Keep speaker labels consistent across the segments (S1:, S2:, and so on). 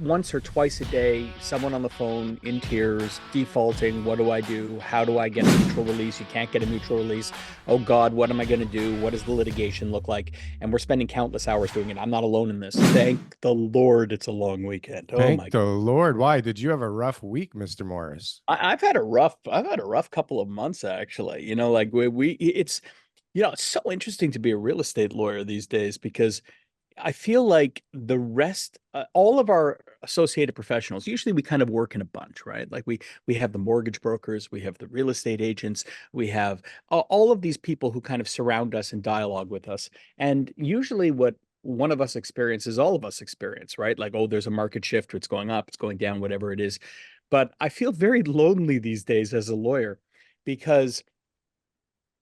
S1: once or twice a day, someone on the phone in tears, defaulting. What do I do? How do I get a mutual release? You can't get a mutual release. Oh God, what am I going to do? What does the litigation look like? And we're spending countless hours doing it. I'm not alone in this. Thank the Lord it's a long weekend. Oh
S2: Thank
S1: my
S2: the
S1: God.
S2: Lord. Why did you have a rough week, Mr. Morris?
S1: I've had a rough couple of months actually. Like it's so interesting to be a real estate lawyer these days because I feel like the rest, all of our associated professionals, usually we kind of work in a bunch, right? Like we have the mortgage brokers, we have the real estate agents, we have all of these people who kind of surround us and dialogue with us. And usually what one of us experiences, all of us experience, right? Like, oh, there's a market shift, or it's going up, it's going down, whatever it is. But I feel very lonely these days as a lawyer because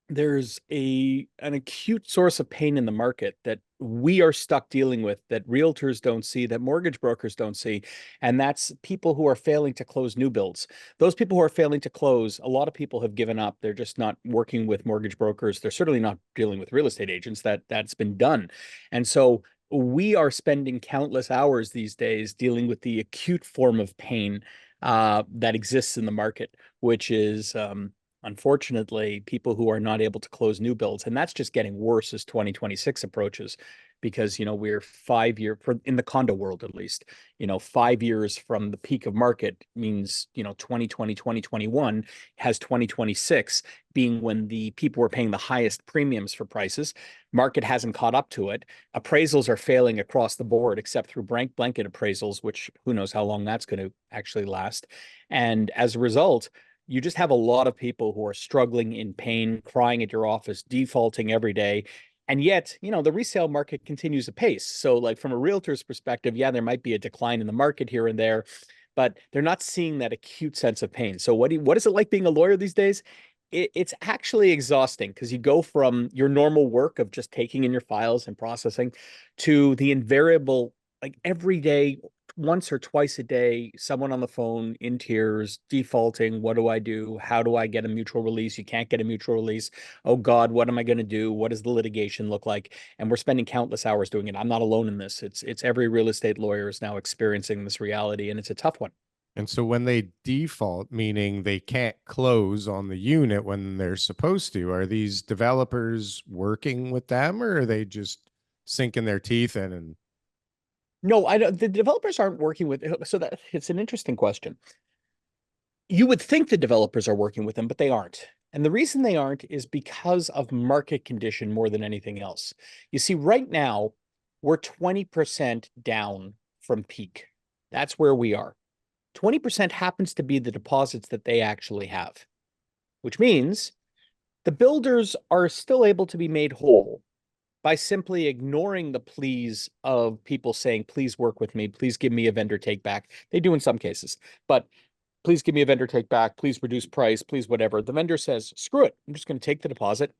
S1: there's an acute source of pain in the market that we are stuck dealing with, that realtors don't see, that mortgage brokers don't see, and that's people who are failing to close new builds. Those people who are failing to close, a lot of people have given up. They're just not working with mortgage brokers. They're certainly not dealing with real estate agents. That's been done. And so we are spending countless hours these days dealing with the acute form of pain that exists in the market, which is unfortunately, people who are not able to close new builds. And that's just getting worse as 2026 approaches because, we're 5 year in the condo world, at least, 5 years from the peak of market means, 2020, 2021 has 2026 being when the people were paying the highest premiums for prices. Market hasn't caught up to it. Appraisals are failing across the board, except through blanket appraisals, which who knows how long that's going to actually last. And as a result, you just have a lot of people who are struggling in pain, crying at your office, defaulting every day. And yet, the resale market continues apace. So, like from a realtor's perspective, yeah, there might be a decline in the market here and there, but they're not seeing that acute sense of pain. So, what is it like being a lawyer these days? It's actually exhausting because you go from your normal work of just taking in your files and processing to the invariable, like every day, once or twice a day, someone on the phone in tears, defaulting. What do I do? How do I get a mutual release? You can't get a mutual release. Oh God, what am I going to do? What does the litigation look like? And we're spending countless hours doing it. I'm not alone in this. It's every real estate lawyer is now experiencing this reality, and it's a tough one.
S2: And so when they default, meaning they can't close on the unit when they're supposed to, are these developers working with them or are they just sinking their teeth in and
S1: No, I don't. The developers aren't working with. So that it's an interesting question. You would think the developers are working with them, but they aren't. And the reason they aren't is because of market condition more than anything else. You see, right now, we're 20% down from peak. That's where we are. 20% happens to be the deposits that they actually have, which means the builders are still able to be made whole by simply ignoring the pleas of people saying, please work with me, please give me a vendor take back. They do in some cases, but please give me a vendor take back, please reduce price, please whatever. The vendor says, screw it, I'm just going to take the deposit,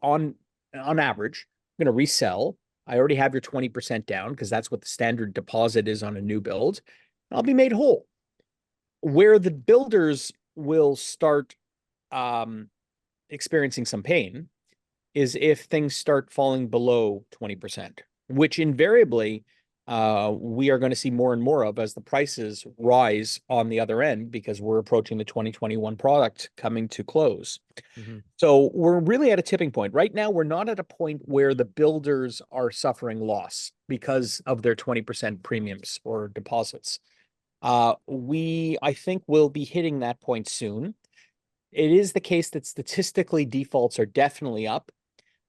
S1: on average, I'm going to resell. I already have your 20% down because that's what the standard deposit is on a new build. I'll be made whole. Where the builders will start um, experiencing some pain is if things start falling below 20%, which invariably we are going to see more and more of as the prices rise on the other end because we're approaching the 2021 product coming to close.
S2: Mhm.
S1: So we're really at a tipping point. Right now, we're not at a point where the builders are suffering loss because of their 20% premiums or deposits. I think, will be hitting that point soon. It is the case that statistically defaults are definitely up.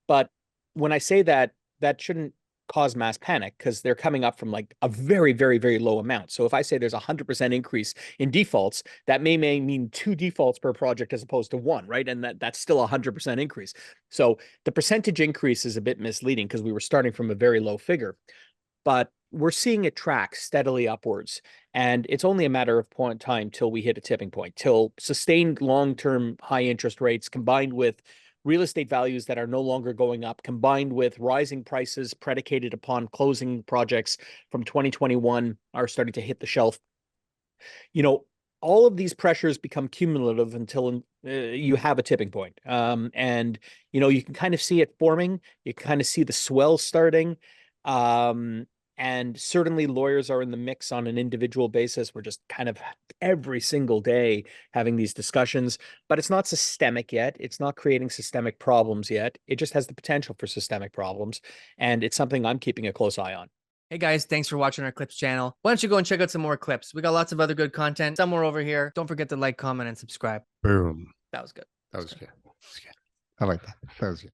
S1: But when I say that, that shouldn't cause mass panic because they're coming up from like a very, very, very low amount. So if I say there's a 100% increase in defaults, that may mean 2 defaults per project as opposed to one, right? And that's still a 100% increase. So the percentage increase is a bit misleading because we were starting from a very low figure, but we're seeing it track steadily upwards. And it's only a matter of point time till we hit a tipping point, till sustained long-term high interest rates combined with real estate values that are no longer going up, combined with rising prices predicated upon closing projects from 2021 are starting to hit the shelf. You know, all of these pressures become cumulative until you have a tipping point. And you can kind of see it forming. You kind of see the swell starting. Um, And certainly lawyers are in the mix on an individual basis. We're just kind of every single day having these discussions, but it's not systemic yet. It's not creating systemic problems yet. It just has the potential for systemic problems. And it's something I'm keeping a close eye on.
S3: Hey guys, thanks for watching our clips channel. Why don't you go and check out some more clips? We got lots of other good content somewhere over here. Don't forget to like, comment, and subscribe.
S2: Boom.
S3: That was good.
S2: That was good. I like that. That was good.